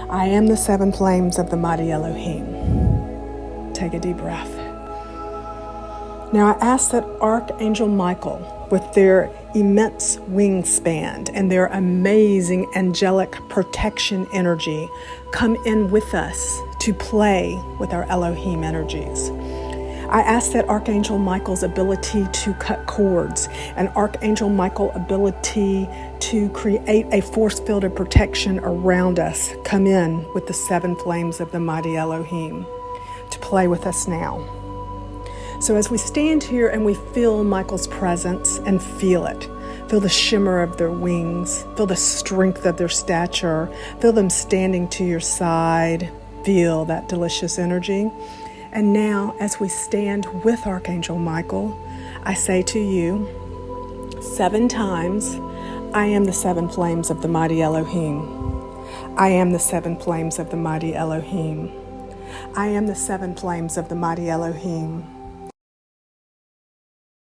I am the seven flames of the mighty Elohim. Take a deep breath. Now I ask that Archangel Michael, with their immense wingspan and their amazing angelic protection energy, come in with us to play with our Elohim energies. I ask that Archangel Michael's ability to cut cords and Archangel Michael's ability to create a force field of protection around us come in with the seven flames of the mighty Elohim to play with us now. So as we stand here and we feel Michael's presence and feel it, feel the shimmer of their wings, feel the strength of their stature, feel them standing to your side, feel that delicious energy. And now, as we stand with Archangel Michael, I say to you 7 times, I am the seven flames of the mighty Elohim. I am the seven flames of the mighty Elohim. I am the seven flames of the mighty Elohim.